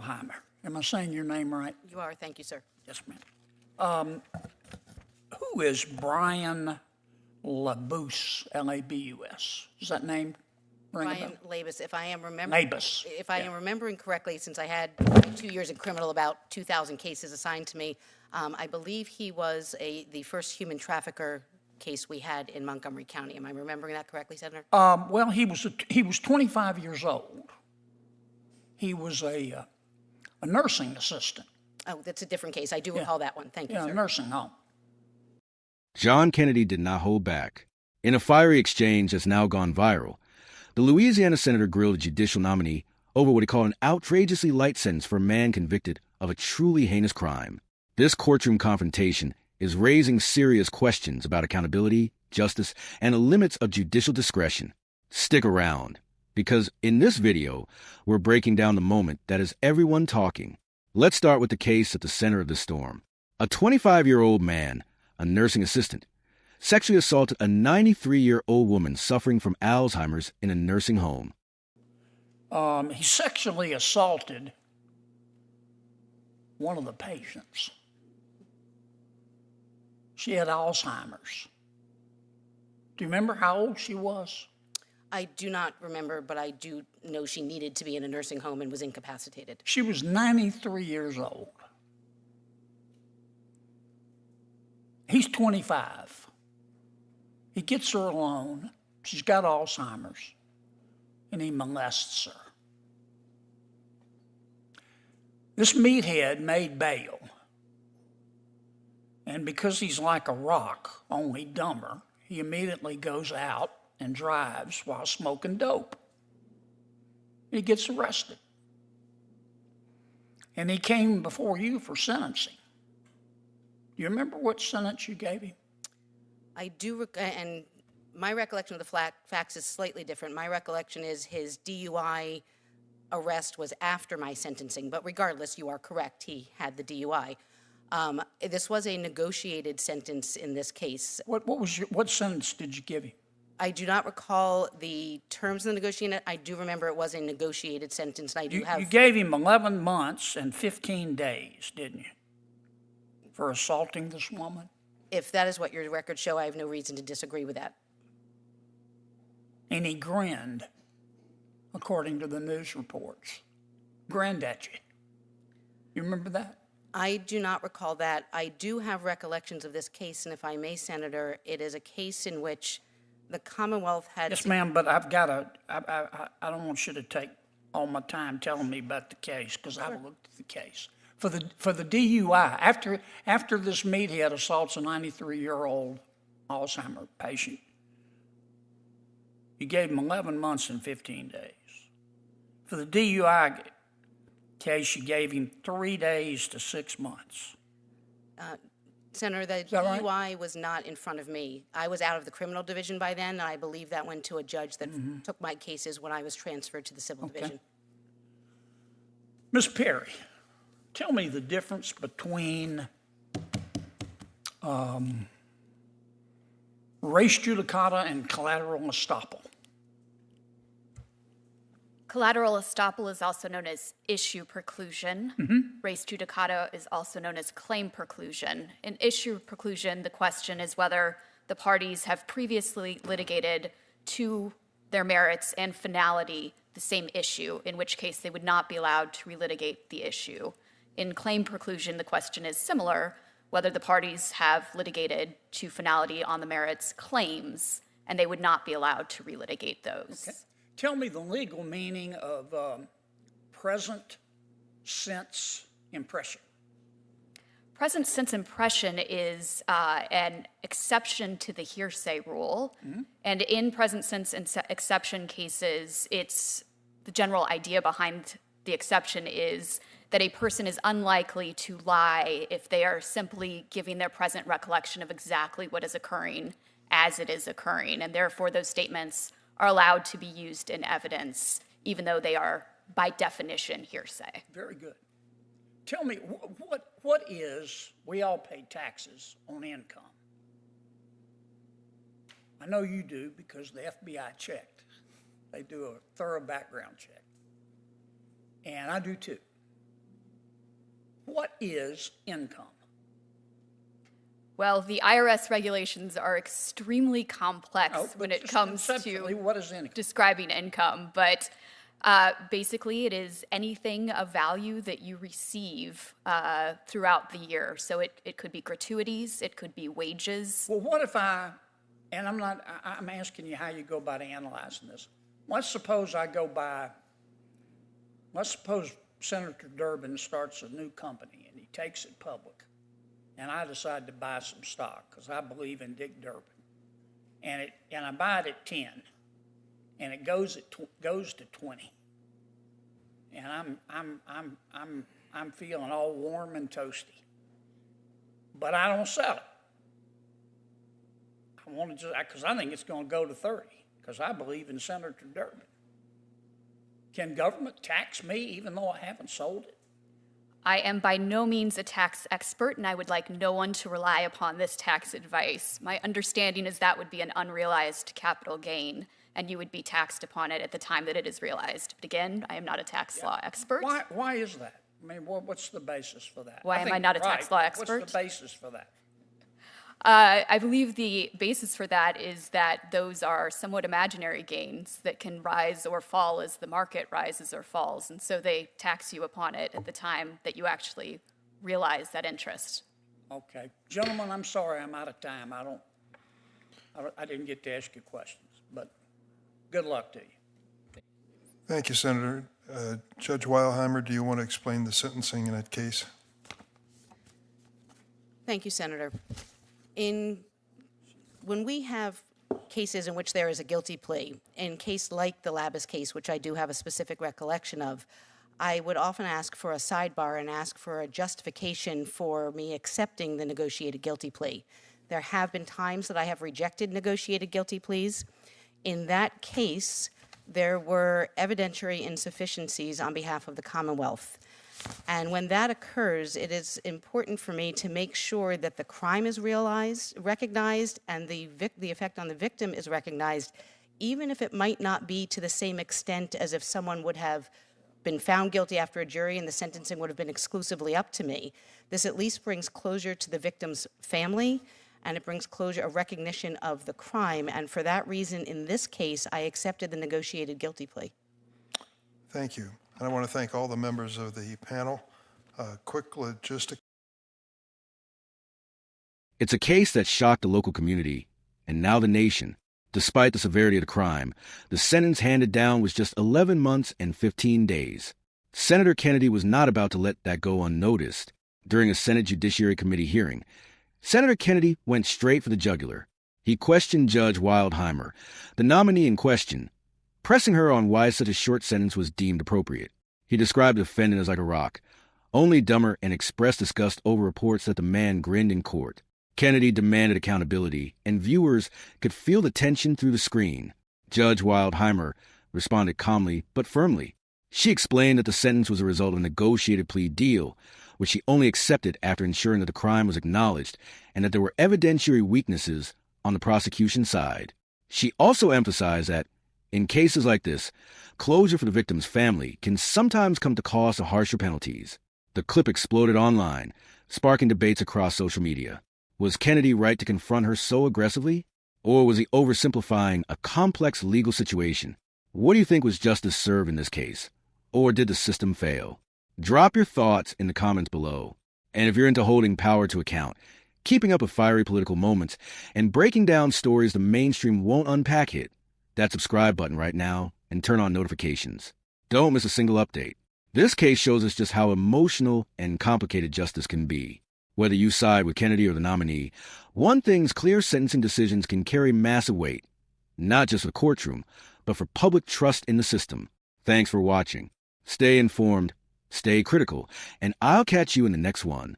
Heimer. Am I saying your name right? You are. Thank you, sir. Yes, ma'am. Who is Brian Labus, L-A-B-U-S? Is that name ring a bell? Brian Labus, if I am remembering, Labus. if I am remembering correctly, since I had 2 years in criminal, about 2,000 cases assigned to me, I believe he was the first human trafficker case we had in Montgomery County. Am I remembering that correctly, Senator? Well, he was 25 years old. He was a nursing assistant. Oh, that's a different case. I do recall that one. Thank you, sir. Yeah, nursing home. John Kennedy did not hold back. In a fiery exchange that's now gone viral, the Louisiana senator grilled a judicial nominee over what he called an outrageously light sentence for a man convicted of a truly heinous crime. This courtroom confrontation is raising serious questions about accountability, justice, and the limits of judicial discretion. Stick around, because in this video, we're breaking down the moment that is everyone talking. Let's start with the case at the center of the storm. A 25-year-old man, a nursing assistant, sexually assaulted a 93-year-old woman suffering from Alzheimer's in a nursing home. He sexually assaulted one of the patients. She had Alzheimer's. Do you remember how old she was? I do not remember, but I do know she needed to be in a nursing home and was incapacitated. She was 93 years old. He's 25. He gets her alone. She's got Alzheimer's, and he molests her. This meathead made bail, and because he's like a rock, only dumber, he immediately goes out and drives while smoking dope. He gets arrested. And he came before you for sentencing. Do you remember what sentence you gave him? I do, and my recollection of the facts is slightly different. My recollection is his DUI arrest was after my sentencing, but regardless, you are correct, he had the DUI. This was a negotiated sentence in this case. What sentence did you give him? I do not recall the terms of the negotiation. I do remember it was a negotiated sentence, and I do have... You gave him 11 months and 15 days, didn't you, for assaulting this woman? If that is what your records show, I have no reason to disagree with that. And he grinned, according to the news reports. Grinned at you. You remember that? I do not recall that. I do have recollections of this case, and if I may, Senator, it is a case in which the Commonwealth had... Yes, ma'am, but I've got to... I don't want you to take all my time telling me about the case, because I've looked at the case. For the DUI, after this meathead assaults a 93-year-old Alzheimer's patient, you gave him 11 months and 15 days. For the DUI case, you gave him 3 days to 6 months. Senator, the DUI was not in front of me. I was out of the criminal division by then, and I believe that went to a judge that took my cases when I was transferred to the civil division. Ms. Perry, tell me the difference between res judicata and collateral estoppel. Collateral estoppel is also known as issue preclusion. Res judicata is also known as claim preclusion. In issue preclusion, the question is whether the parties have previously litigated to their merits and finality the same issue, in which case they would not be allowed to relitigate the issue. In claim preclusion, the question is similar, whether the parties have litigated to finality on the merits claims, and they would not be allowed to relitigate those. Okay. Tell me the legal meaning of present sense impression. Present sense impression is an exception to the hearsay rule. And in present sense exception cases, it's the general idea behind the exception is that a person is unlikely to lie if they are simply giving their present recollection of exactly what is occurring as it is occurring. And therefore, those statements are allowed to be used in evidence, even though they are, by definition, hearsay. Very good. Tell me, what is, we all pay taxes on income. I know you do because the FBI checked. They do a thorough background check. And I do too. What is income? Well, the IRS regulations are extremely complex Oh, when but it just comes conceptually, to what is income? describing income, but basically it is anything of value that you receive throughout the year. So it could be gratuities, it could be wages. Well, what if and I'm asking you how you go about analyzing this. Let's suppose Senator Durbin starts a new company and he takes it public. And I decide to buy some stock because I believe in Dick Durbin. And I buy it at 10, and it goes to 20. And I'm feeling all warm and toasty. But I don't sell it. I want to because I think it's going to go to 30 because I believe in Senator Durbin. Can government tax me even though I haven't sold it? I am by no means a tax expert, and I would like no one to rely upon this tax advice. My understanding is that would be an unrealized capital gain, and you would be taxed upon it at the time that it is realized. But again, I am not a tax law expert. Why is that? I mean, what's the basis for that? Why am I not a tax law expert? What's the basis for that? I believe the basis for that is that those are somewhat imaginary gains that can rise or fall as the market rises or falls. And so they tax you upon it at the time that you actually realize that interest. Okay. Gentlemen, I'm sorry I'm out of time. I didn't get to ask you questions, but good luck to you. Thank you, Senator. Judge Wild Heimer, do you want to explain the sentencing in that case? Thank you, Senator. When we have cases in which there is a guilty plea, in a case like the Labus case, which I do have a specific recollection of, I would often ask for a sidebar and ask for a justification for me accepting the negotiated guilty plea. There have been times that I have rejected negotiated guilty pleas. In that case, there were evidentiary insufficiencies on behalf of the Commonwealth. And when that occurs, it is important for me to make sure that the crime is recognized, and the effect on the victim is recognized, even if it might not be to the same extent as if someone would have been found guilty after a jury and the sentencing would have been exclusively up to me. This at least brings closure to the victim's family, and it brings closure, a recognition of the crime. And for that reason, in this case, I accepted the negotiated guilty plea. Thank you. And I want to thank all the members of the panel. Quick logistic. It's a case that shocked the local community and now the nation. Despite the severity of the crime, the sentence handed down was just 11 months and 15 days. Senator Kennedy was not about to let that go unnoticed. During a Senate Judiciary Committee hearing, Senator Kennedy went straight for the jugular. He questioned Judge Wild Heimer, the nominee in question, pressing her on why such a short sentence was deemed appropriate. He described the defendant as like a rock, only dumber, and expressed disgust over reports that the man grinned in court. Kennedy demanded accountability, and viewers could feel the tension through the screen. Judge Wild Heimer responded calmly but firmly. She explained that the sentence was a result of a negotiated plea deal, which she only accepted after ensuring that the crime was acknowledged and that there were evidentiary weaknesses on the prosecution side. She also emphasized that, in cases like this, closure for the victim's family can sometimes come to cost of harsher penalties. The clip exploded online, sparking debates across social media. Was Kennedy right to confront her so aggressively? Or was he oversimplifying a complex legal situation? What do you think was justice served in this case? Or did the system fail? Drop your thoughts in the comments below. And if you're into holding power to account, keeping up with fiery political moments, and breaking down stories the mainstream won't unpack, hit that subscribe button right now and turn on notifications. Don't miss a single update. This case shows us just how emotional and complicated justice can be. Whether you side with Kennedy or the nominee, one thing's clear: sentencing decisions can carry massive weight, not just for the courtroom, but for public trust in the system. Thanks for watching. Stay informed, stay critical, and I'll catch you in the next one.